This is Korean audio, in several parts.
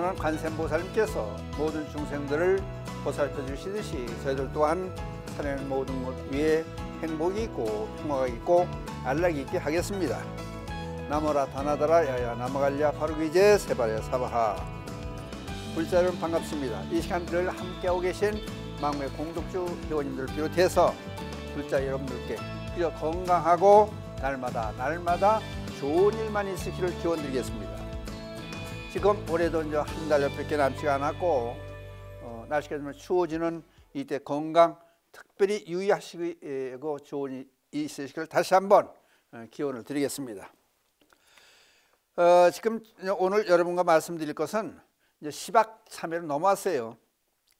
선한 관세음보살님께서 모든 중생들을 보살펴 주시듯이 저희들 또한 살아가는 모든 것 위에 행복이 있고 평화가 있고 안락이 있게 하겠습니다. 나모라 다나다라 야야 나마갈랴 바루기제 세바레 사바하. 불자 여러분 반갑습니다. 이 시간을 함께하고 계신 망우의 공덕주 회원님들을 비롯해서 불자 여러분들께 그저 건강하고 날마다 좋은 일만 있으기를 기원드리겠습니다. 지금 올해도 이제 한 달 옆밖에 남지 않았고 날씨가 좀 추워지는 이때 건강 특별히 유의하시고 좋은 일이 있으시기를 다시 한번 기원을 드리겠습니다. 지금 오늘 여러분과 말씀드릴 것은 이제 10악 참여를 넘어왔어요.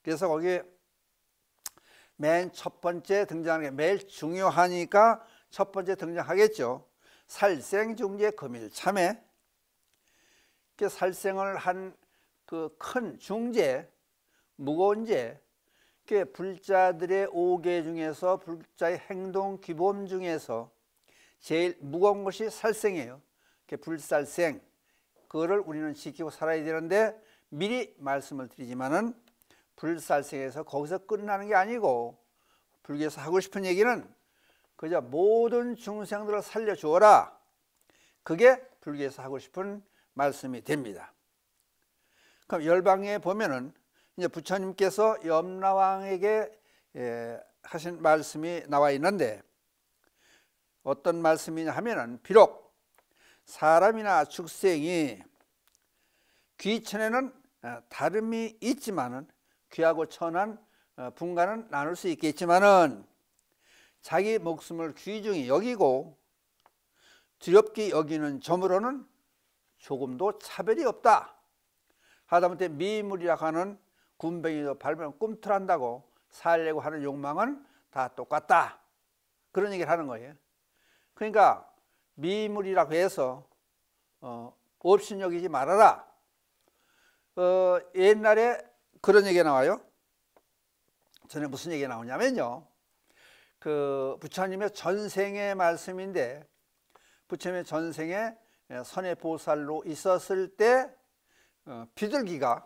그래서 거기에 맨 첫 번째 등장하는 게 매일 중요하니까 첫 번째 등장하겠죠. 살생중재 금일참회. 살생을 한 그 큰 중재, 무거운 죄, 불자들의 5개 중에서 불자의 행동 규범 중에서 제일 무거운 것이 살생이에요. 불살생, 그거를 우리는 지키고 살아야 되는데 미리 말씀을 드리지만은 불살생에서 거기서 끝나는 게 아니고 불교에서 하고 싶은 얘기는 그저 모든 중생들을 살려주어라. 그게 불교에서 하고 싶은 말씀이 됩니다. 그럼 열방에 보면은 이제 부처님께서 염라왕에게 하신 말씀이 나와 있는데 어떤 말씀이냐 하면은 비록 사람이나 축생이 귀천에는 다름이 있지만은 귀하고 천한 분간은 나눌 수 있겠지만은 자기 목숨을 귀중히 여기고 두렵게 여기는 점으로는 조금도 차별이 없다. 하다못해 미물이라고 하는 군뱅이도 밟으면 꿈틀한다고 살려고 하는 욕망은 다 똑같다. 그런 얘기를 하는 거예요. 그러니까 미물이라고 해서 업신여기지 말아라. 옛날에 그런 얘기가 나와요. 전에 무슨 얘기가 나오냐면요. 그 부처님의 전생의 말씀인데 부처님의 전생에 선해보살로 있었을 때 비둘기가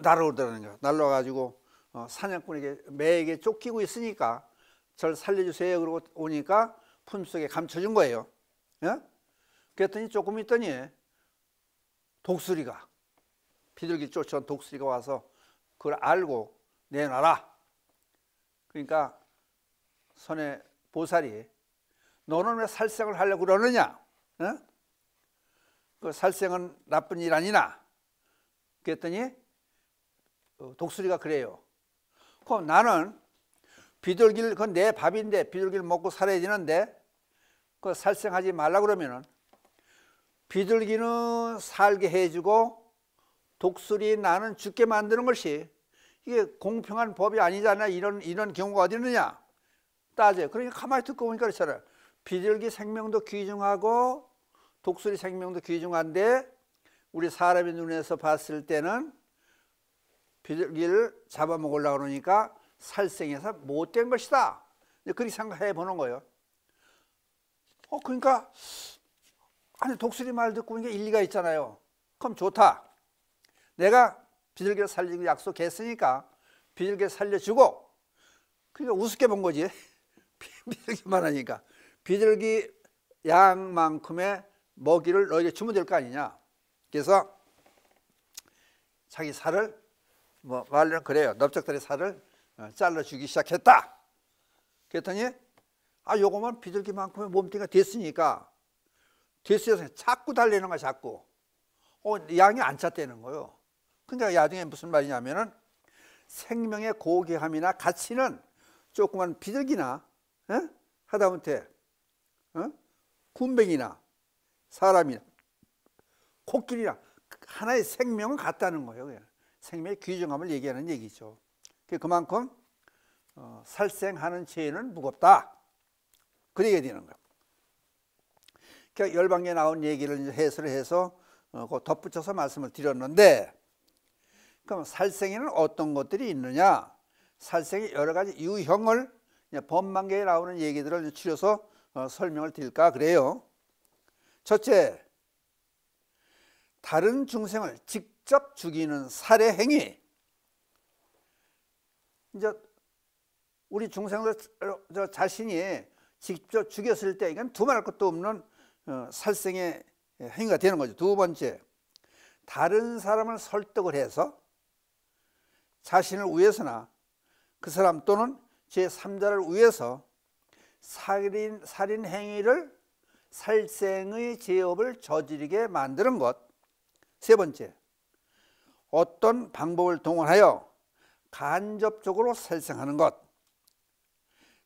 날아오더라는 거예요. 날아와가지고 사냥꾼에게 매에게 쫓기고 있으니까 저를 살려주세요. 그러고 오니까 품속에 감춰준 거예요. 그랬더니 조금 있더니 독수리가 비둘기 쫓아온 독수리가 와서 그걸 알고 내놔라. 그러니까 선해보살이 너는 왜 살생을 하려고 그러느냐? 그 살생은 나쁜 일 아니나? 그랬더니 독수리가 그래요. 그럼 나는 비둘기를, 그건 내 밥인데 비둘기를 먹고 살아야 되는데 그 살생하지 말라 그러면은 비둘기는 살게 해주고 독수리 나는 죽게 만드는 것이 이게 공평한 법이 아니잖아. 이런 경우가 어디 있느냐? 따져요. 그러니까 가만히 듣고 보니까 그렇잖아요. 비둘기 생명도 귀중하고 독수리 생명도 귀중한데 우리 사람의 눈에서 봤을 때는 비둘기를 잡아먹으려고 그러니까 살생해서 못된 것이다. 그렇게 생각해 보는 거예요. 그러니까 아니 독수리 말 듣고 보니까 일리가 있잖아요. 그럼 좋다. 내가 비둘기를 살리고 약속했으니까 비둘기를 살려주고 그러니까 우습게 본 거지. 비둘기만 하니까 비둘기 양만큼의 먹이를 너에게 주면 될 거 아니냐. 그래서 자기 살을 말로는 그래요. 넓적다리 살을 잘라주기 시작했다. 그랬더니 요거만 비둘기만큼의 몸뚱이가 됐으니까 됐어요. 자꾸 달리는 거야. 자꾸 양이 안 찼다는 거예요. 그러니까 야중에 무슨 말이냐면은 생명의 고귀함이나 가치는 조그만 비둘기나 하다못해 군뱅이나 사람이나 코끼리나 하나의 생명은 같다는 거예요. 생명의 귀중함을 얘기하는 얘기죠. 그만큼 살생하는 죄는 무겁다. 그 얘기가 되는 거예요. 그러니까 열방에 나온 얘기를 이제 해설을 해서 덧붙여서 말씀을 드렸는데 그럼 살생에는 어떤 것들이 있느냐? 살생의 여러 가지 유형을 법만계에 나오는 얘기들을 추려서 설명을 드릴까 그래요. 첫째, 다른 중생을 직접 죽이는 살해 행위. 이제 우리 중생들 자신이 직접 죽였을 때 이건 두말할 것도 없는 살생의 행위가 되는 거죠. 두 번째, 다른 사람을 설득을 해서 자신을 위해서나 그 사람 또는 제3자를 위해서 살인 행위를 살생의 죄업을 저지르게 만드는 것. 세 번째, 어떤 방법을 동원하여 간접적으로 살생하는 것.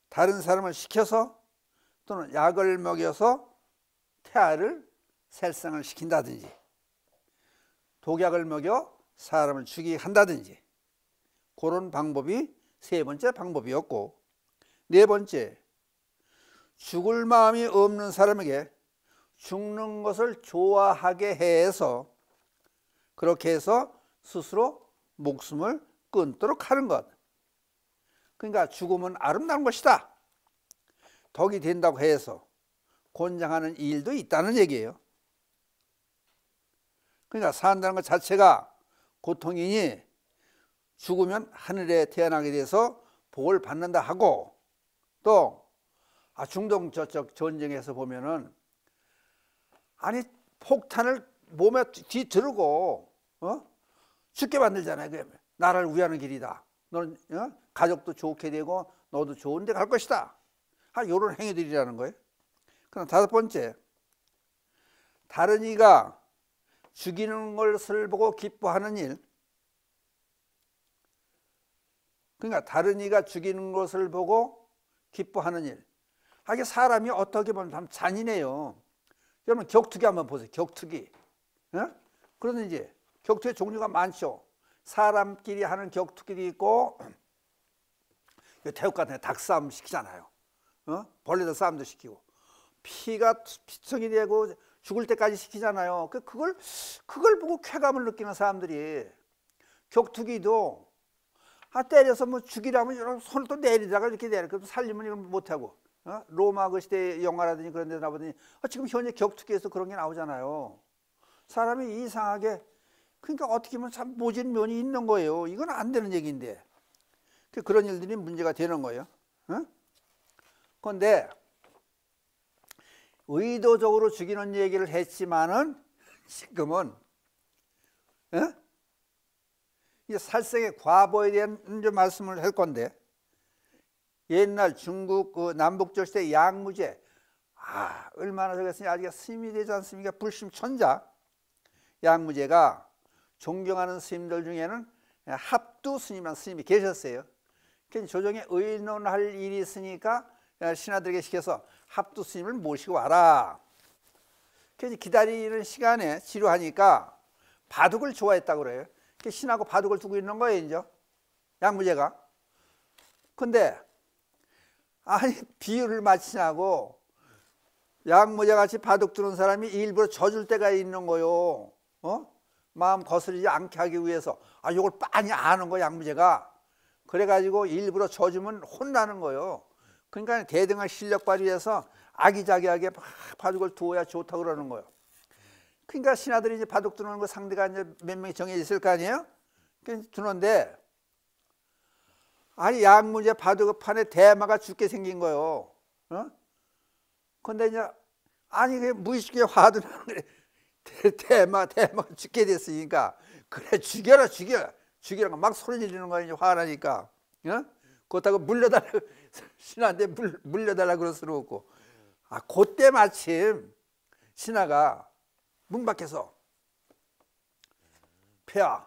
다른 사람을 시켜서 또는 약을 먹여서 태아를 살생을 시킨다든지, 독약을 먹여 사람을 죽이게 한다든지, 그런 방법이 세 번째 방법이었고, 네 번째, 죽을 마음이 없는 사람에게 죽는 것을 좋아하게 해서 그렇게 해서 스스로 목숨을 끊도록 하는 것. 그러니까 죽음은 아름다운 것이다, 덕이 된다고 해서 권장하는 일도 있다는 얘기예요. 그러니까 산다는 것 자체가 고통이니 죽으면 하늘에 태어나게 돼서 복을 받는다 하고, 또 중동 저쪽 전쟁에서 보면은 아니 폭탄을 몸에 뒤두르고 죽게 만들잖아요. 나라를 위하는 길이다. 너는 가족도 좋게 되고 너도 좋은 데 갈 것이다. 이런 행위들이라는 거예요. 그럼 다섯 번째, 다른 이가 죽이는 것을 보고 기뻐하는 일. 그러니까 다른 이가 죽이는 것을 보고 기뻐하는 일. 이게 사람이 어떻게 보면 참 잔인해요. 여러분 격투기 한번 보세요. 격투기. 그런데 이제 격투의 종류가 많죠. 사람끼리 하는 격투기도 있고, 태국 같은 데 닭싸움 시키잖아요. 벌레들 싸움도 시키고, 피가 피청이 되고 죽을 때까지 시키잖아요. 그걸 보고 쾌감을 느끼는 사람들이, 격투기도 때려서 뭐 죽이라면 이런 손을 또 내리다가 이렇게 내려. 그럼 살리면 이건 못하고. 로마 그 시대 영화라든지 그런 데 나보더니 지금 현재 격투기에서 그런 게 나오잖아요. 사람이 이상하게, 그러니까 어떻게 보면 참 모진 면이 있는 거예요. 이건 안 되는 얘기인데 그런 일들이 문제가 되는 거예요. 그런데 의도적으로 죽이는 얘기를 했지만은 지금은 이 살생의 과보에 대한 좀 말씀을 할 건데, 옛날 중국 남북조 시대 양무제, 얼마나 저랬으니 아직 스님이 되지 않습니까? 불심천자 양무제가 존경하는 스님들 중에는 합두 스님이라는 스님이 계셨어요. 조정에 의논할 일이 있으니까 신하들에게 시켜서 합두 스님을 모시고 와라. 그래서 기다리는 시간에 지루하니까 바둑을 좋아했다고 그래요. 신하고 바둑을 두고 있는 거예요, 이제 양무제가. 근데 비유를 마치냐고 양무제 같이 바둑 두는 사람이 일부러 져줄 때가 있는 거요. 마음 거스르지 않게 하기 위해서. 이걸 빤히 아는 거 양무제가. 그래가지고 일부러 져주면 혼나는 거요. 그러니까 대등한 실력 발휘해서 아기자기하게 바둑을 두어야 좋다고 그러는 거예요. 그러니까 신하들이 이제 바둑 두는 거 상대가 이제 몇 명이 정해져 있을 거 아니에요? 그래서 두는데 양무제 바둑판에 대마가 죽게 생긴 거예요. 근데 이제 그게 무의식에 화도 나는 거래. 대마가 죽게 됐으니까 그래 죽여라 막 소리 지르는 거야. 이제 화나니까. 그렇다고 물려달라 신하한테 물려달라 그럴 수는 없고. 그때 마침 신하가 문 밖에서 폐하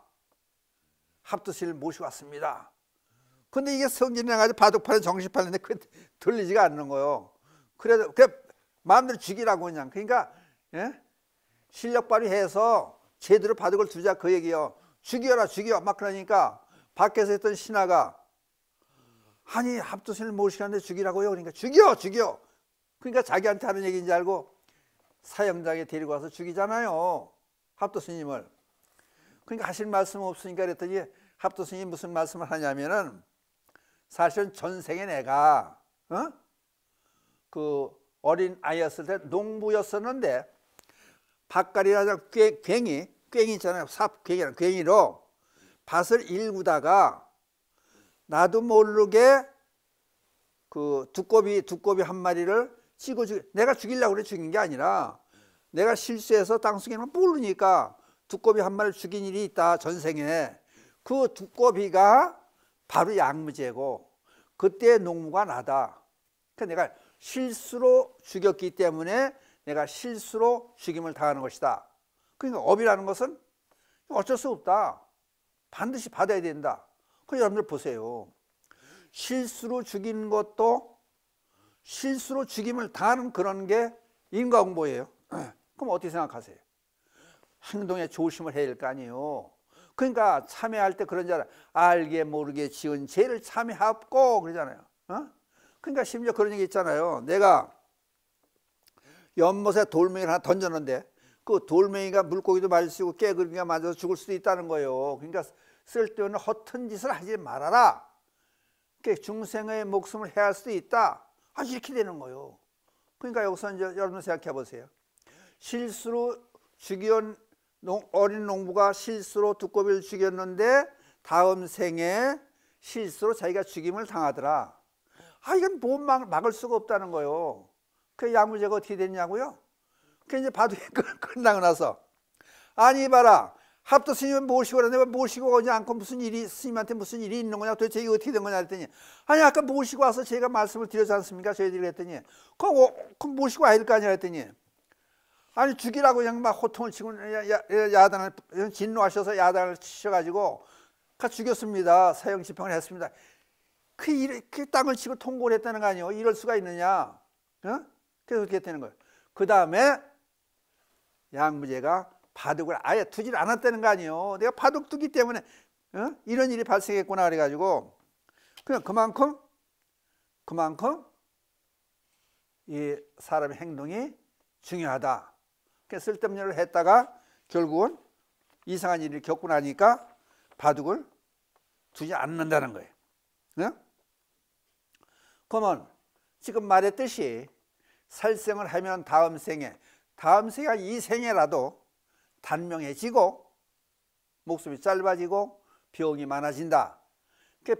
합두스님을 모시고 왔습니다. 근데 이게 성질이 나가지고 바둑판에 정신팔는데 들리지가 않는 거예요. 그래도 마음대로 죽이라고 그냥. 그러니까 실력 발휘해서 제대로 바둑을 두자 그 얘기요. 죽여 막 그러니까 밖에서 있던 신하가 합두스님을 모시는데 죽이라고요. 그러니까 죽여. 그러니까 자기한테 하는 얘기인 줄 알고 사형장에 데리고 와서 죽이잖아요, 합두스님을. 그러니까 하실 말씀 없으니까 그랬더니 합두스님이 무슨 말씀을 하냐면은, 사실은 전생에 내가 그 어린 아이였을 때 농부였었는데 밭갈이라자 괭이 괭이 있잖아요. 삽괭이랑 괭이로 밭을 일구다가 나도 모르게 그 두꺼비 한 마리를 내가 죽이려고 그래 죽인 게 아니라 내가 실수해서 땅속에는 모르니까 두꺼비 한 마리를 죽인 일이 있다 전생에. 그 두꺼비가 바로 양무제고 그때 농무가 나다. 그러니까 내가 실수로 죽였기 때문에 내가 실수로 죽임을 당하는 것이다. 그러니까 업이라는 것은 어쩔 수 없다. 반드시 받아야 된다. 그 여러분들 보세요. 실수로 죽인 것도 실수로 죽임을 당하는 그런 게 인과응보예요. 그럼 어떻게 생각하세요? 행동에 조심을 해야 될 거 아니에요. 그러니까 참회할 때 그런 줄 알게 모르게 지은 죄를 참회하고 그러잖아요. 그러니까 심지어 그런 얘기 있잖아요. 내가 연못에 돌멩이를 하나 던졌는데 그 돌멩이가 물고기도 마시고 깨그리가 맞아서 죽을 수도 있다는 거예요. 그러니까 쓸데없는 허튼 짓을 하지 말아라. 중생의 목숨을 해할 수도 있다. 이렇게 되는 거예요. 그러니까 여기서 이제 여러분 생각해 보세요. 실수로 죽인 어린 농부가 실수로 두꺼비를 죽였는데 다음 생에 실수로 자기가 죽임을 당하더라. 이건 못 막을 수가 없다는 거예요. 그 양무제가 어떻게 됐냐고요? 그 이제 바둑이 끝나고 나서 아니 봐라. 합도 스님을 모시고 그래. 내가 모시고 오지 않고 무슨 일이 스님한테 무슨 일이 있는 거냐 도대체 이게 어떻게 된 거냐 했더니 아니 아까 모시고 와서 제가 말씀을 드렸지 않습니까? 저희들이 했더니 그럼 모시고 와야 될 거 아니야 했더니 아니 죽이라고 그냥 막 호통을 치고 야단을 진노하셔서 야단을 치셔가지고 죽였습니다. 사형 집행을 했습니다. 그 땅을 치고 통고를 했다는 거 아니에요? 이럴 수가 있느냐? 그래서 그렇게 되는 거예요. 그 다음에 양무제가 바둑을 아예 두질 않았다는 거 아니에요. 내가 바둑 두기 때문에 이런 일이 발생했구나 그래가지고 그냥 그만큼 이 사람의 행동이 중요하다. 쓸데없는 일을 했다가 결국은 이상한 일을 겪고 나니까 바둑을 두지 않는다는 거예요. 그러면 지금 말했듯이 살생을 하면 다음 생에 이 생에라도 단명해지고 목숨이 짧아지고 병이 많아진다.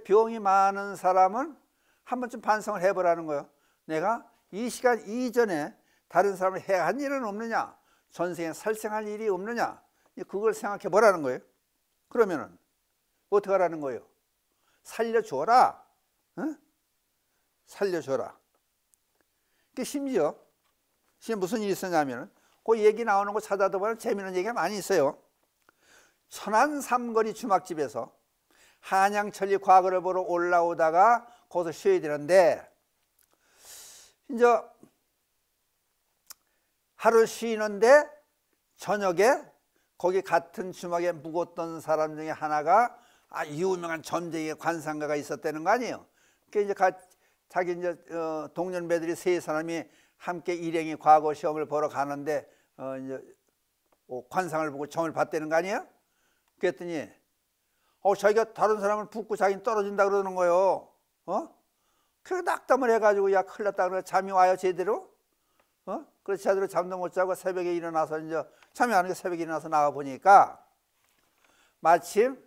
병이 많은 사람은 한 번쯤 반성을 해보라는 거예요. 내가 이 시간 이전에 다른 사람을 해한 일은 없느냐? 전생에 살생할 일이 없느냐? 그걸 생각해 보라는 거예요. 그러면은 어떻게 하라는 거예요? 살려줘라. 살려줘라. 심지어 무슨 일이 있었냐면 그 얘기 나오는 거 찾아다 보면 재미있는 얘기가 많이 있어요. 천안 삼거리 주막집에서 한양천리 과거를 보러 올라오다가 거기서 쉬어야 되는데 이제 하루 쉬는데 저녁에 거기 같은 주막에 묵었던 사람 중에 하나가 유명한 점쟁이 관상가가 있었다는 거 아니에요. 이제 자기 이제 동년배들이 세 사람이 함께 일행이 과거 시험을 보러 가는데 이제 관상을 보고 점을 봤다는 거 아니에요? 그랬더니 자기가 다른 사람을 붙고 자기는 떨어진다 그러는 거예요. 그래서 낙담을 해가지고 야 큰일 났다 그래 잠이 와요 제대로? 그래서 제대로 잠도 못 자고 새벽에 일어나서 이제 잠이 안 오니까 새벽에 일어나서 나와 보니까 마침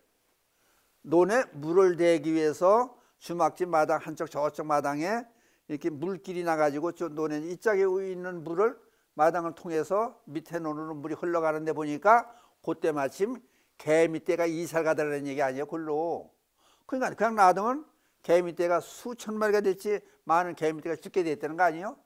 논에 물을 대기 위해서 주막집 마당 한쪽 저쪽 마당에 이렇게 물길이 나가지고 저 논에 이 짝에 있는 물을 마당을 통해서 밑에 논으로 물이 흘러가는데 보니까 그때 마침 개미떼가 이사를 가더라는 얘기 아니에요. 글로. 그러니까 그냥 놔두면 개미떼가 수천 마리가 될지 많은 개미떼가 죽게 됐다는 거 아니에요.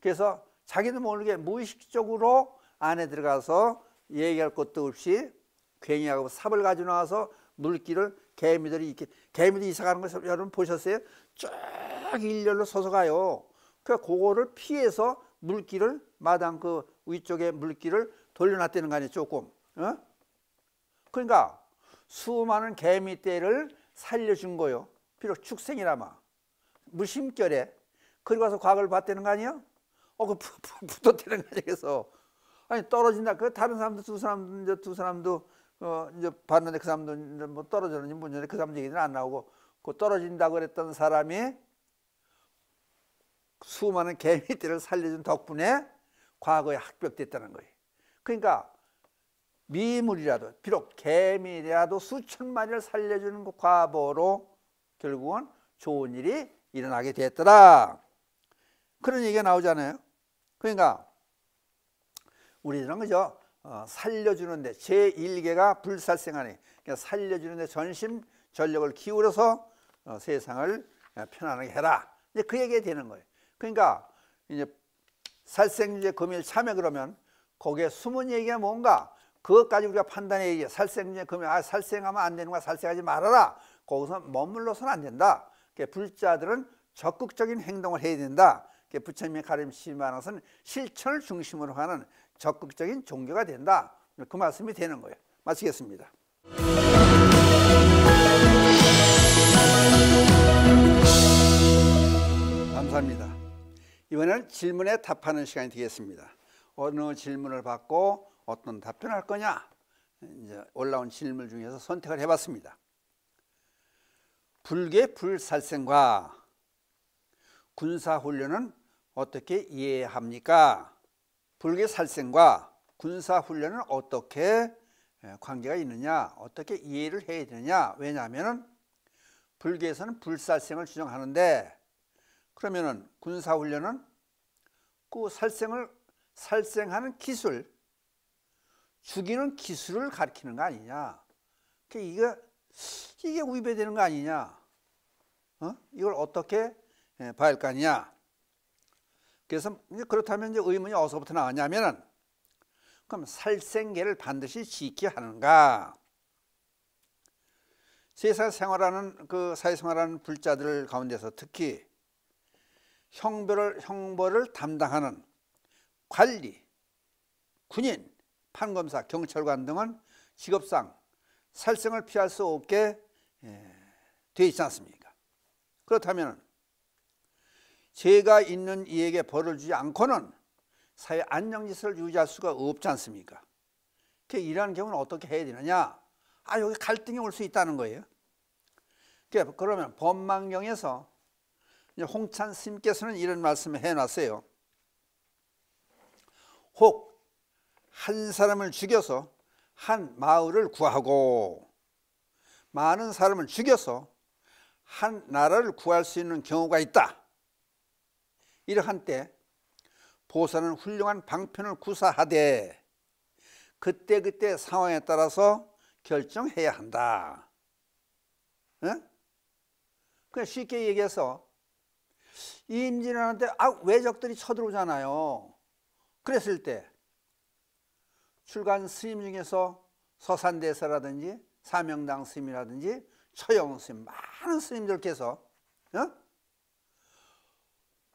그래서 자기도 모르게 무의식적으로 안에 들어가서 얘기할 것도 없이 괭이하고 삽을 가지고 나와서 물길을 개미들이 이사 가는 거 여러분 보셨어요? 쫙 일렬로 서서 가요. 그거를 피해서 물길을 마당 그 위쪽에 물길을 돌려놨다는 거 아니에요. 조금. 그러니까 수많은 개미떼를 살려준 거예요. 비록 축생이라마 무심결에 그리고 가서 과거를 봤다는 거 아니에요? 붙었다는 거 아니에요. 그래서 아니 떨어진다. 그 다른 사람도 두 사람도 이제 봤는데 그 사람도 이제 뭐 떨어졌는지 문제인데 그 사람 얘기는 안 나오고 그 떨어진다고 그랬던 사람이 수많은 개미떼를 살려준 덕분에 과거에 합격됐다는 거예요. 그러니까 미물이라도 비록 개미라도 수천 마리를 살려주는 그 과보로 결국은 좋은 일이 일어나게 됐더라. 그런 얘기가 나오잖아요. 그러니까 우리들은 그저 살려주는데 제1계가 불살생하니 그러니까 살려주는데 전심 전력을 기울여서 세상을 편안하게 해라. 이제 그 얘기가 되는 거예요. 그러니까 이제 살생주제 금일 참여 그러면 거기에 숨은 얘기가 뭔가 그것까지 우리가 판단해 얘기해. 살생주제 금일 살생하면 안 되는 거야. 살생하지 말아라. 거기서 머물러서는 안 된다. 불자들은 적극적인 행동을 해야 된다. 부처님의 가르치시는 것은 실천을 중심으로 하는 적극적인 종교가 된다. 그 말씀이 되는 거예요. 마치겠습니다. 감사합니다. 이번에는 질문에 답하는 시간이 되겠습니다. 어느 질문을 받고 어떤 답변을 할 거냐, 이제 올라온 질문 중에서 선택을 해봤습니다. 불교 불살생과 군사훈련은 어떻게 이해합니까? 불교 살생과 군사훈련은 어떻게 관계가 있느냐, 어떻게 이해를 해야 되느냐. 왜냐하면 불교에서는 불살생을 주장하는데, 그러면은 군사훈련은 그 살생하는 기술, 죽이는 기술을 가르치는 거 아니냐. 이게 위배되는 거 아니냐. 이걸 어떻게 봐야 할 거 아니냐. 그래서 그렇다면 이제 의문이 어디서부터 나왔냐면은, 그럼 살생계를 반드시 지켜야 하는가? 세상 생활하는 사회생활하는 불자들 가운데서 특히 형벌을 담당하는 관리, 군인, 판검사, 경찰관 등은 직업상 살생을 피할 수 없게 되어 있지 않습니까? 그렇다면 죄가 있는 이에게 벌을 주지 않고는 사회 안정질서를 유지할 수가 없지 않습니까? 이러한 경우는 어떻게 해야 되느냐? 여기 갈등이 올 수 있다는 거예요. 그러면 법망경에서 홍찬 스님께서는 이런 말씀을 해놨어요. 혹 한 사람을 죽여서 한 마을을 구하고 많은 사람을 죽여서 한 나라를 구할 수 있는 경우가 있다. 이러한 때 보살은 훌륭한 방편을 구사하되 그때그때 상황에 따라서 결정해야 한다. 그냥 쉽게 얘기해서 임진왜란때 외적들이 쳐들어오잖아요. 그랬을 때 출간 스님 중에서 서산대사라든지 사명당 스님이라든지 처영 스님, 많은 스님들께서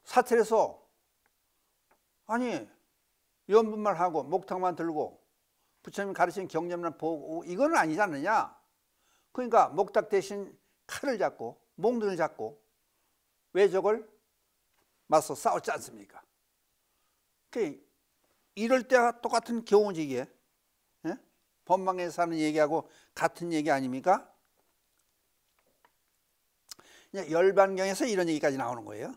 사찰에서 연분만 하고 목탁만 들고 부처님 가르친 경전만 보고 이건 아니지 않느냐. 그러니까 목탁 대신 칼을 잡고 몽둥이를 잡고 외적을 맞서 싸웠지 않습니까? 이럴 때가 똑같은 경우지 이게. 법망에서 하는 얘기하고 같은 얘기 아닙니까? 열반경에서 이런 얘기까지 나오는 거예요.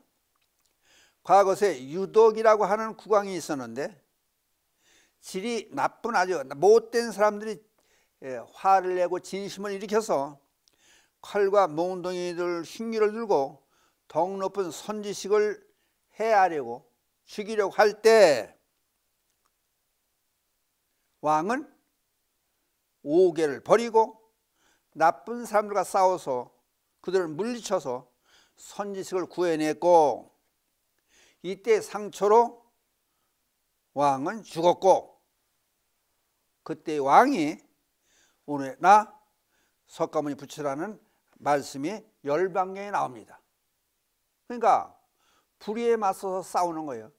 과거에 유독이라고 하는 국왕이 있었는데 질이 나쁜 아주 못된 사람들이 화를 내고 진심을 일으켜서 칼과 몽둥이들 흉기를 들고 덕 높은 선지식을 해하려고 죽이려고 할 때 왕은 오개를 버리고 나쁜 사람들과 싸워서 그들을 물리쳐서 선지식을 구해냈고, 이때 상처로 왕은 죽었고, 그때 왕이 오늘 나 석가모니 부처라는 말씀이 열반경에 나옵니다. 그러니까 불의에 맞서서 싸우는 거예요.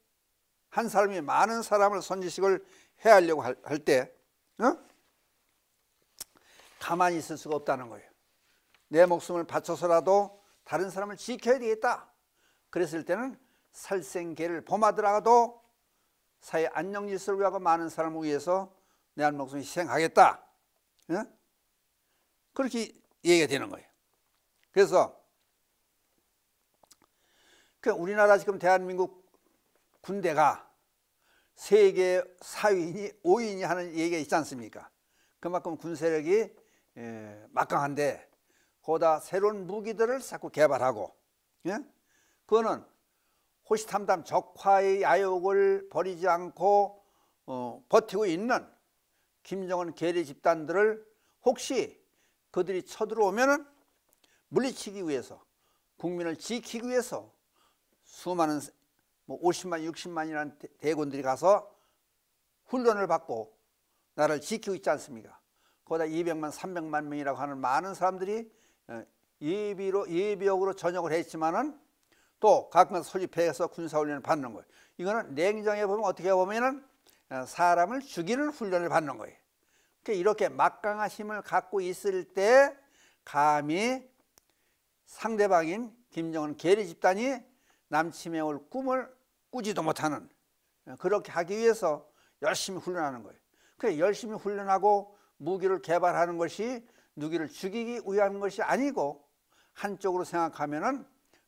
한 사람이 많은 사람을 선지식을 해하려고 할 때 가만히 있을 수가 없다는 거예요. 내 목숨을 바쳐서라도 다른 사람을 지켜야 되겠다. 그랬을 때는 살생계를 범하더라도 사회 안정질서를 위하고 많은 사람을 위해서 내 한 목숨을 희생하겠다. 그렇게 얘기가 되는 거예요. 그래서 우리나라 지금 대한민국 군대가 세계 4위니 5위니 하는 얘기가 있지 않습니까? 그만큼 군세력이 막강한데 거기다 새로운 무기들을 자꾸 개발하고, 예? 그거는 호시탐탐 적화의 야욕을 버리지 않고 버티고 있는 김정은 계리 집단들을 혹시 그들이 쳐들어오면은 물리치기 위해서, 국민을 지키기 위해서 수많은 50만, 60만이라는 대군들이 가서 훈련을 받고 나라를 지키고 있지 않습니까? 거기다 200만, 300만 명이라고 하는 많은 사람들이 예비역으로 전역을 했지만은 또 가끔 소집해서 군사훈련을 받는 거예요. 이거는 냉정해 보면 어떻게 보면은 사람을 죽이는 훈련을 받는 거예요. 그러니까 이렇게 막강한 힘을 갖고 있을 때 감히 상대방인 김정은 계리 집단이 남침해올 꿈을 꾸지도 못하는, 그렇게 하기 위해서 열심히 훈련하는 거예요. 그래, 열심히 훈련하고 무기를 개발하는 것이 누구를 죽이기 위한 것이 아니고, 한쪽으로 생각하면은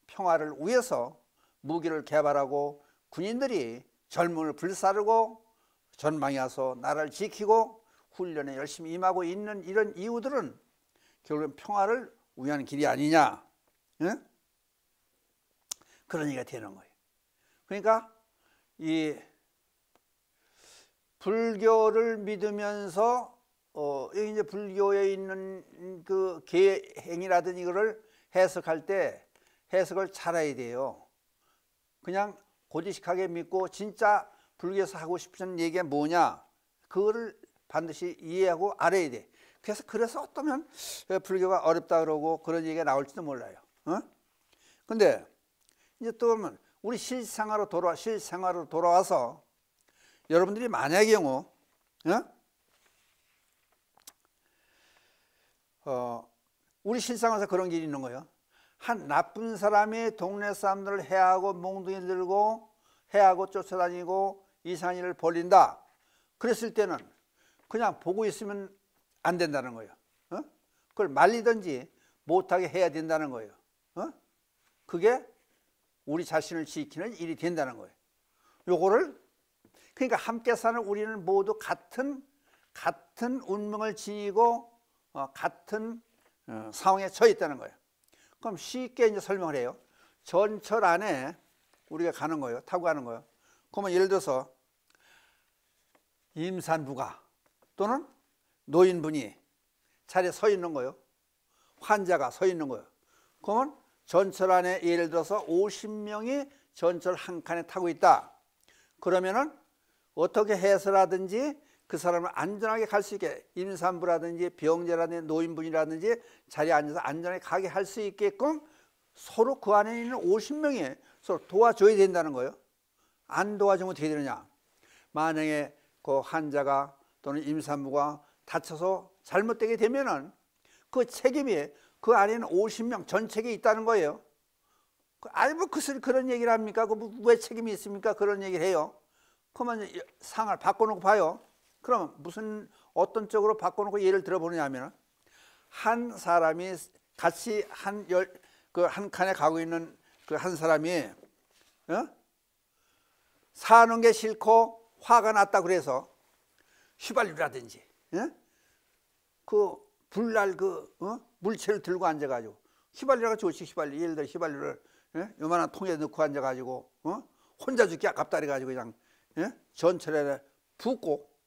평화를 위해서 무기를 개발하고 군인들이 젊음을 불사르고 전방에 와서 나라를 지키고 훈련에 열심히 임하고 있는 이런 이유들은 결국은 평화를 위한 길이 아니냐, 응? 그런 얘기가 되는 거예요. 그러니까 이 불교를 믿으면서 여기 이제 불교에 있는 그 계행이라든지 이거를 해석할 때 해석을 잘해야 돼요. 그냥 고지식하게 믿고 진짜 불교에서 하고 싶은 얘기가 뭐냐, 그거를 반드시 이해하고 알아야 돼. 그래서 어떠면 불교가 어렵다 그러고 그런 얘기가 나올지도 몰라요. 근데 이제 또 보면 우리 실생활로 돌아와서 여러분들이 만약의 경우 우리 실생활에서 그런 길이 있는 거예요. 한 나쁜 사람이 동네 사람들을 해하고 몽둥이 들고 해하고 쫓아다니고 이상한 일을 벌린다. 그랬을 때는 그냥 보고 있으면 안 된다는 거예요. 그걸 말리든지 못하게 해야 된다는 거예요. 그게 우리 자신을 지키는 일이 된다는 거예요. 요거를 그러니까 함께 사는 우리는 모두 같은 운명을 지니고 같은 상황에 처해 있다는 거예요. 그럼 쉽게 이제 설명을 해요. 전철 안에 우리가 가는 거예요. 타고 가는 거예요. 그러면 예를 들어서 임산부가 또는 노인분이 자리에 서 있는 거예요. 환자가 서 있는 거예요. 그러면 전철 안에 예를 들어서 50명이 전철 한 칸에 타고 있다. 그러면은 어떻게 해서라든지 그 사람을 안전하게 갈 수 있게, 임산부라든지 병자라든지 노인분이라든지 자리에 앉아서 안전하게 가게 할 수 있게끔 서로 그 안에 있는 50명이 서로 도와줘야 된다는 거예요. 안 도와주면 어떻게 되느냐. 만약에 그 환자가 또는 임산부가 다쳐서 잘못되게 되면은 그 책임이 그 안에 있는 50명 전체에 있다는 거예요. 아니 뭐 그런 얘기를 합니까? 왜 책임이 있습니까? 그런 얘기를 해요. 그러면 상황을 바꿔놓고 봐요. 그러면 어떤 쪽으로 바꿔놓고 예를 들어보느냐 하면, 한 사람이 같이 한 칸에 가고 있는 그 한 사람이 사는 게 싫고 화가 났다 그래서 휘발유라든지 그 불날 물체를 들고 앉아가지고, 휘발유가 좋지, 휘발유. 예를 들어 휘발유를 요만한 통에 넣고 앉아가지고 혼자 죽기 아깝다 그래가지고 그냥 전철에 붓고,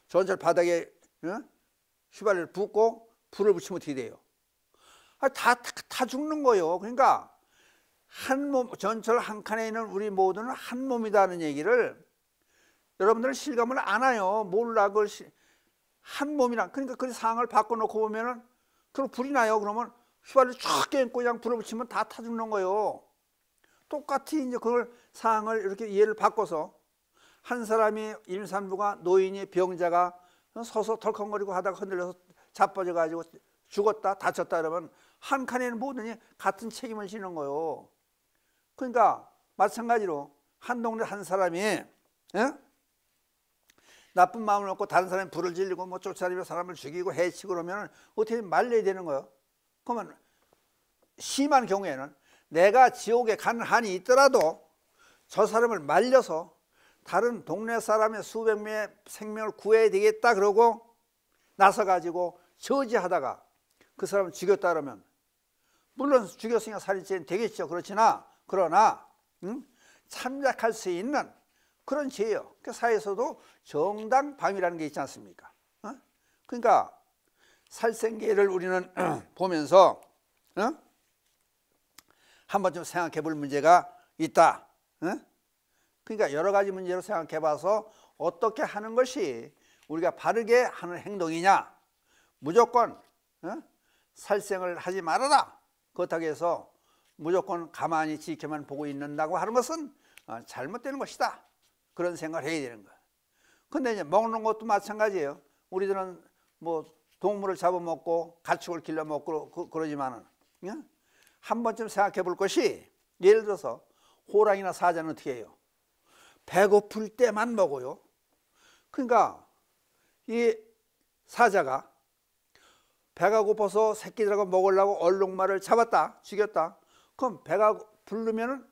전철 바닥에 휘발유를 붓고 불을 붙이면 어떻게 돼요? 다 죽는 거예요. 그러니까 한 몸, 전철 한 칸에 있는 우리 모두는 한 몸이다는 얘기를 여러분들은 실감을 안 해요. 몰라. 그걸 한 몸이랑. 그러니까 그 상황을 바꿔놓고 보면은 그럼 불이 나요. 그러면 휘발유 쫙 껴안고 그냥 불을 붙이면 다 타 죽는 거예요. 똑같이 이제 그걸 상황을 이렇게 이해를 바꿔서 한 사람이 임산부가 노인이 병자가 서서 덜컹거리고 하다가 흔들려서 자빠져 가지고 죽었다 다쳤다 그러면 한 칸에는 모든이 같은 책임을 지는 거예요. 그러니까 마찬가지로 한 동네 한 사람이 나쁜 마음을 먹고 다른 사람이 불을 질리고 뭐 쫓아다니며 사람을 죽이고 해치고 그러면 어떻게 말려야 되는 거예요. 그러면 심한 경우에는 내가 지옥에 가는 한이 있더라도 저 사람을 말려서 다른 동네 사람의 수백 명의 생명을 구해야 되겠다 그러고 나서가지고 저지하다가 그 사람을 죽였다 그러면, 물론 죽였으니까 살인죄는 되겠죠. 그러나 참작할 수 있는 그런 죄예요. 그 사회에서도 정당방위라는 게 있지 않습니까? 그러니까 살생계를 우리는 보면서 한번 좀 생각해 볼 문제가 있다. 그러니까 여러 가지 문제로 생각해 봐서 어떻게 하는 것이 우리가 바르게 하는 행동이냐. 무조건 살생을 하지 말아라. 그렇다고 해서 무조건 가만히 지켜만 보고 있는다고 하는 것은 잘못되는 것이다. 그런 생각을 해야 되는 거예요. 근데 이제 먹는 것도 마찬가지예요. 우리들은 뭐 동물을 잡아먹고 가축을 길러 먹고 그러지만은 한 번쯤 생각해 볼 것이, 예를 들어서 호랑이나 사자는 어떻게 해요? 배고플 때만 먹어요. 그러니까 이 사자가 배가 고파서 새끼들하고 먹으려고 얼룩말을 잡았다, 죽였다. 그럼 배가 부르면은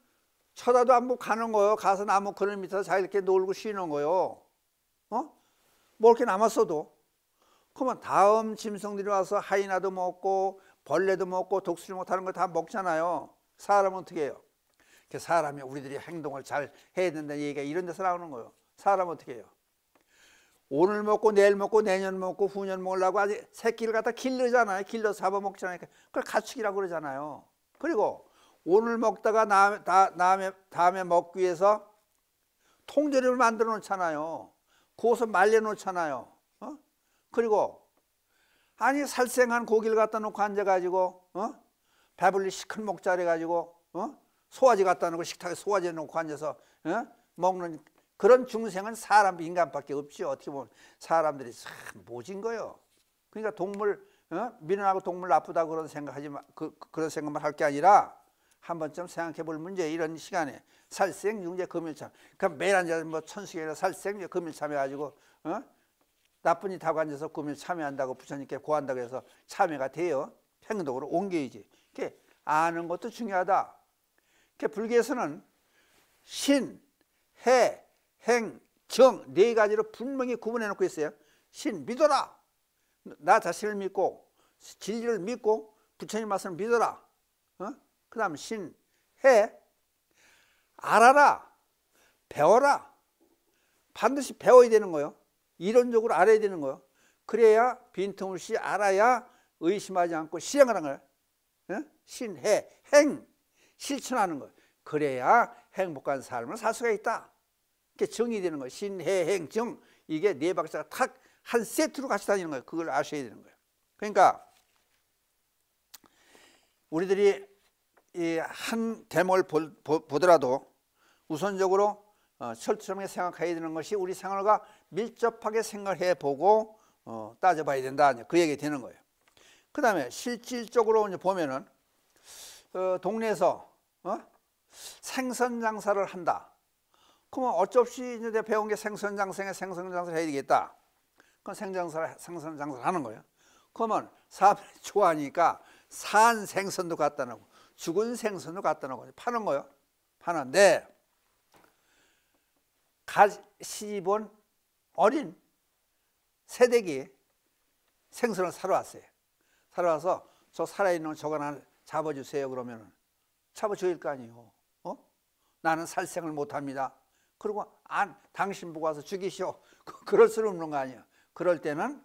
쳐다도 안 보고 가는 거예요. 가서 나무 그늘 밑에서 자기 이렇게 놀고 쉬는 거예요. 먹을 게 남았어도. 그러면 다음 짐승들이 와서 하이나도 먹고 벌레도 먹고 독수리 못하는 거 다 먹잖아요. 사람은 어떻게 해요? 사람이 우리들이 행동을 잘 해야 된다는 얘기가 이런 데서 나오는 거예요. 사람은 어떻게 해요? 오늘 먹고 내일 먹고 내년 먹고 후년 먹으려고 아직 새끼를 갖다 길르잖아요. 길러서 잡아먹잖아요. 그걸 가축이라고 그러잖아요. 그리고 오늘 먹다가 다음에 먹기 위해서 통조림을 만들어 놓잖아요. 구워서 말려 놓잖아요. 그리고 아니 살생한 고기를 갖다 놓고 앉아가지고 배불리 시큰 먹자 그래가지고 소화제 갖다 놓고 식탁에 소화제 놓고 앉아서 먹는 그런 중생은 사람, 인간밖에 없죠. 어떻게 보면 사람들이 참 모진 거예요. 그러니까 동물, 미련하고 동물 나쁘다고 그런 생각하지 마, 그런 생각만 할 게 아니라 한 번쯤 생각해 볼 문제. 이런 시간에 살생, 융제, 금일참. 그럼 매일 앉아서 뭐 천수경이나 살생, 금일참 해가지고 나쁜 짓 하고 앉아서 금일 참여한다고 부처님께 고한다고 해서 참여가 돼요. 행동으로 옮겨야지. 이렇게 아는 것도 중요하다. 불교에서는 신, 해, 행, 정 네 가지로 분명히 구분해 놓고 있어요. 신, 믿어라. 나 자신을 믿고 진리를 믿고 부처님 말씀을 믿어라. 그 다음 신, 해, 알아라. 배워라. 반드시 배워야 되는 거예요. 이론적으로 알아야 되는 거예요. 그래야 빈틈없이 알아야 의심하지 않고 실행을 하는 거예요. 신, 해, 행, 실천하는 거예요. 그래야 행복한 삶을 살 수가 있다. 이게 정이 되는 거예요. 신, 해, 행, 정. 이게 네 박자가 탁 한 세트로 같이 다니는 거예요. 그걸 아셔야 되는 거예요. 그러니까 우리들이 이 한 대목을 보더라도 우선적으로 철저하게 생각해야 되는 것이 우리 생활과 밀접하게 생각해 보고 따져봐야 된다. 그 얘기 되는 거예요. 그 다음에 실질적으로 이제 보면은 동네에서 생선 장사를 한다. 그러면 어쩔 수 없이 이제 내가 배운 게 생선 장사에 생선 장사를 해야 되겠다. 그럼 생선 장사를 하는 거예요. 그러면 사람들이 좋아하니까 산 생선도 갖다 놓고 죽은 생선도 갖다 놓고 파는 거예요. 파는데 시집온 어린 새댁이 생선을 사러 왔어요. 사러 와서 저 살아있는 저거 하나 잡아주세요. 그러면은 잡아줘야 할 거 아니에요. 나는 살생을 못합니다. 그리고 당신 보고 와서 죽이시오. 그럴 수는 없는 거 아니에요. 그럴 때는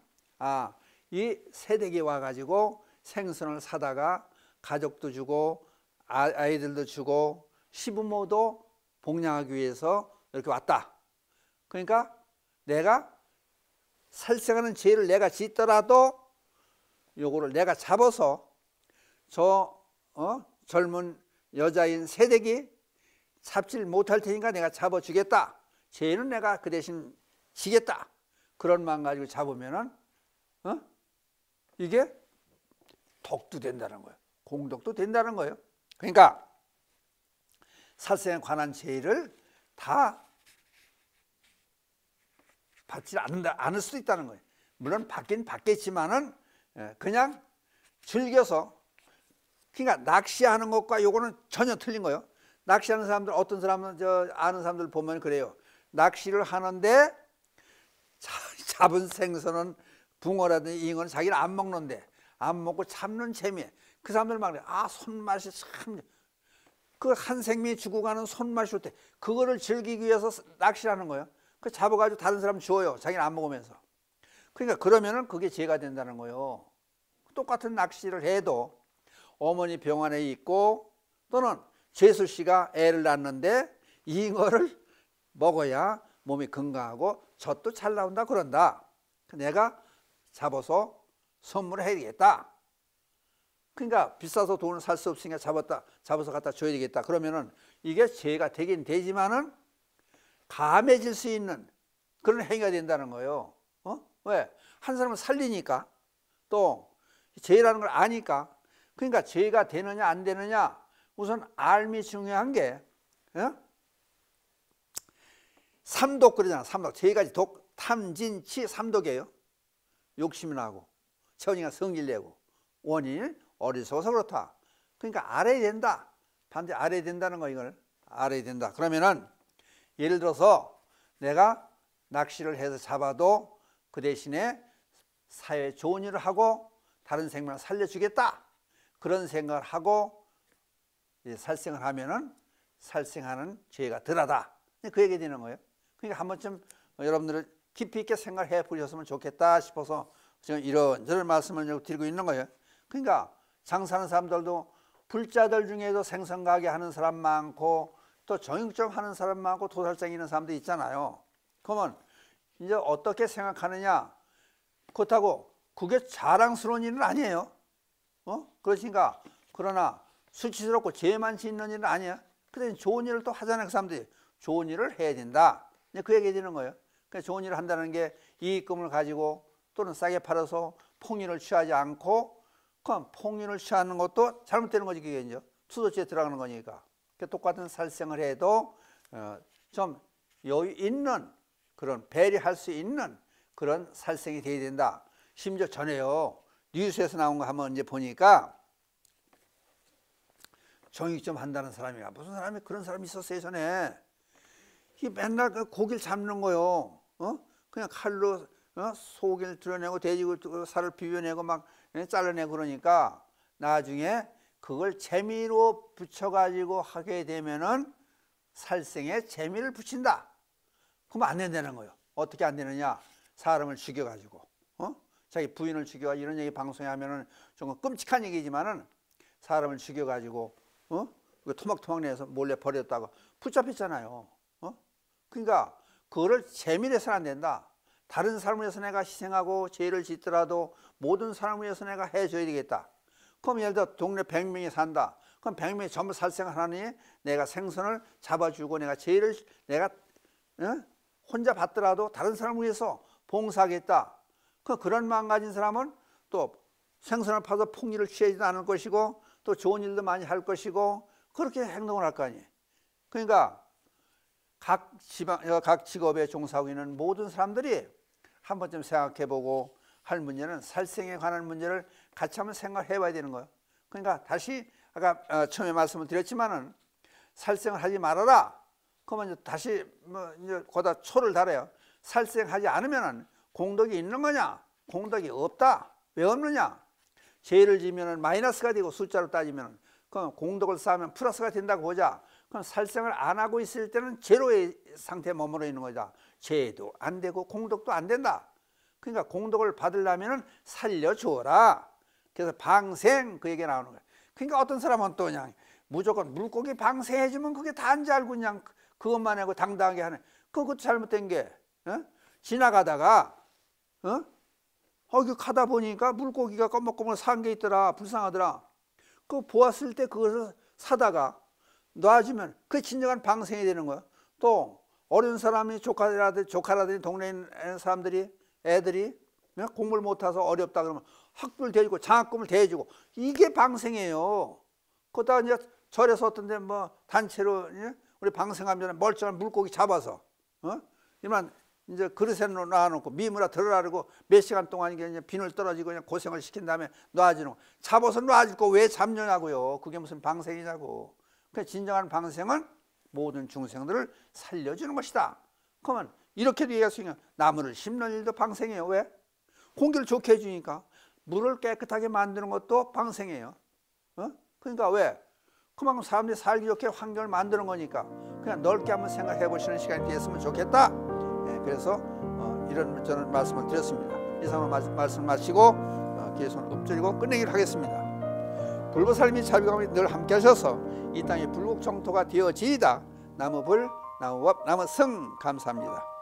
이 새댁이 와가지고 생선을 사다가 가족도 주고 아이들도 주고 시부모도 복양하기 위해서 이렇게 왔다. 그러니까 내가 살생하는 죄를 내가 짓더라도 요거를 내가 잡아서 저 젊은 여자인 새댁이 잡지를 못할 테니까 내가 잡아주겠다. 죄는 내가 그 대신 지겠다. 그런 마음 가지고 잡으면은 이게 덕도 된다는 거예요. 공덕도 된다는 거예요. 그러니까 살생에 관한 죄를 다 받지 않을 수도 있다는 거예요. 물론 받긴 받겠지만은 그냥 즐겨서, 그러니까 낚시하는 것과 요거는 전혀 틀린 거예요. 낚시하는 사람들, 어떤 사람은 아는 사람들 보면 그래요. 낚시를 하는데 잡은 생선은 붕어라든지 잉어는 자기는 안 먹는데 안 먹고 참는 재미에 그 사람들 막 그래. 아, 손맛이 참, 그 한 생명이 죽어가는 손맛이 어때? 그거를 즐기기 위해서 낚시를 하는 거예요. 그 잡아가지고 다른 사람 줘요. 자기는 안 먹으면서. 그러니까 그러면은 그게 죄가 된다는 거예요. 똑같은 낚시를 해도 어머니 병원에 있고 또는 재수 씨가 애를 낳는데 잉어를 먹어야 몸이 건강하고 젖도 잘 나온다 그런다. 내가 잡아서 선물을 해야겠다. 그러니까 비싸서 돈을 살 수 없으니까 잡아서 갖다 줘야 되겠다. 그러면은 이게 죄가 되긴 되지만은 감해질 수 있는 그런 행위가 된다는 거예요. 왜? 한 사람을 살리니까 또 죄라는 걸 아니까. 그러니까 죄가 되느냐 안 되느냐 우선 알미 중요한 게 삼독 그러잖아. 삼독. 세 가지 독, 탐진치 삼독이에요. 욕심이 나고 천이가 성질 내고 원인은 어리석어서 그렇다. 그러니까 알아야 된다. 반드시 알아야 된다는 거. 이걸 알아야 된다. 그러면은 예를 들어서 내가 낚시를 해서 잡아도 그 대신에 사회에 좋은 일을 하고 다른 생명을 살려주겠다. 그런 생각을 하고 살생을 하면은 살생하는 죄가 덜하다. 그 얘기 되는 거예요. 그러니까 한 번쯤 여러분들을 깊이 있게 생각해 보셨으면 좋겠다 싶어서 지금 이런저런 말씀을 드리고 있는 거예요. 그러니까 장사하는 사람들도 불자들 중에도 생선가게 하는 사람 많고 또 정육점 하는 사람 많고 도살장 있는 사람도 있잖아요. 그러면 이제 어떻게 생각하느냐? 그렇다고 그게 자랑스러운 일은 아니에요. 그러니까 그러나 수치스럽고 죄만 짓는 일은 아니야. 근데 좋은 일을 또 하잖아요. 그 사람들이 좋은 일을 해야 된다. 그 얘기 되는 거예요. 그러니까 좋은 일을 한다는 게 이익금을 가지고 또는 싸게 팔아서 폭리를 취하지 않고 그럼 폭리를 취하는 것도 잘못되는 거지. 그게 이제 투도죄에 들어가는 거니까. 똑같은 살생을 해도 좀 여유 있는 그런 배려할 수 있는 그런 살생이 돼야 된다. 심지어 전에요. 뉴스에서 나온 거 한번 이제 보니까 정육점 한다는 사람이가 무슨 사람이 그런 사람이 있었어요. 전에 이 맨날 그 고기를 잡는 거요. 그냥 칼로 속을 드러내고 돼지고 살을 비벼내고 막 잘라내고 그러니까 나중에 그걸 재미로 붙여가지고 하게 되면은 살생에 재미를 붙인다. 그러면 안 된다는 거예요. 어떻게 안 되느냐? 사람을 죽여가지고 자기 부인을 죽여가지고 이런 얘기 방송에 하면은 좀 끔찍한 얘기지만은 사람을 죽여가지고 토막토막 내서 몰래 버렸다고 붙잡혔잖아요. 그러니까 그거를 재미로 해서는 안 된다. 다른 사람을 위해서 내가 희생하고 죄를 짓더라도 모든 사람을 위해서 내가 해줘야 되겠다. 그럼 예를 들어 동네 100명이 산다. 그럼 100명이 전부 살생을 하니 내가 생선을 잡아주고 내가 죄를 내가 혼자 받더라도 다른 사람을 위해서 봉사하겠다. 그런 마음 가진 사람은 또 생선을 파서 폭리를 취하지도 않을 것이고 또 좋은 일도 많이 할 것이고 그렇게 행동을 할 거 아니에요. 그러니까 각 직업에 종사하고 있는 모든 사람들이 한 번쯤 생각해보고 할 문제는 살생에 관한 문제를 같이 한번 생각해 봐야 되는 거예요. 그러니까 다시 아까 처음에 말씀을 드렸지만은 살생을 하지 말아라. 그러면 이제 다시 이제 거기다 초를 달아요. 살생하지 않으면은 공덕이 있는 거냐? 공덕이 없다. 왜 없느냐? 죄를 지면은 마이너스가 되고 숫자로 따지면 그럼 공덕을 쌓으면 플러스가 된다고 보자. 그럼 살생을 안 하고 있을 때는 제로의 상태에 머물러 있는 거다. 죄도 안 되고 공덕도 안 된다. 그러니까 공덕을 받으려면 살려줘라. 그래서 방생 그 얘기가 나오는 거야. 그러니까 어떤 사람은 또 그냥 무조건 물고기 방생해주면 그게 다인지 알고 그냥 그것만 하고 당당하게 하네. 그것도 잘못된 게 지나가다가 그 가다 보니까 물고기가 꺼먹꺼먹 산 게 있더라. 불쌍하더라. 그거 보았을 때 그것을 사다가 놔주면 그게 진정한 방생이 되는 거야. 또 어려운 사람이 조카라든지 동네에 있는 사람들이 애들이 공부를 못해서 어렵다 그러면 학비를 대주고 장학금을 대주고 이게 방생이에요. 그러다가 이제 절에서 어떤데 단체로 우리 방생하면 전에 멀쩡한 물고기 잡아서 이만 이제 그릇에 놔놓고 미무라 들어라고 몇 시간 동안 이게 비늘 떨어지고 그냥 고생을 시킨 다음에 놔주는 거. 잡아서 놔줄 거 왜 잡느냐고요. 그게 무슨 방생이냐고. 그러니까 진정한 방생은 모든 중생들을 살려주는 것이다. 그러면 이렇게도 얘기할 수 있는 나무를 심는 일도 방생이에요. 왜? 공기를 좋게 해주니까 물을 깨끗하게 만드는 것도 방생이에요. 그러니까 왜? 그만큼 사람들이 살기 좋게 환경을 만드는 거니까 그냥 넓게 한번 생각해 보시는 시간이 되었으면 좋겠다. 그래서 이런 저는 말씀을 드렸습니다. 이상으로 말씀 마치고 기회 손을 엎드리고 끝내기를 하겠습니다. 불보살님이 자비감이 늘 함께 하셔서 이 땅이 불국정토가 되어지이다. 나무불, 나무법, 나무성 감사합니다.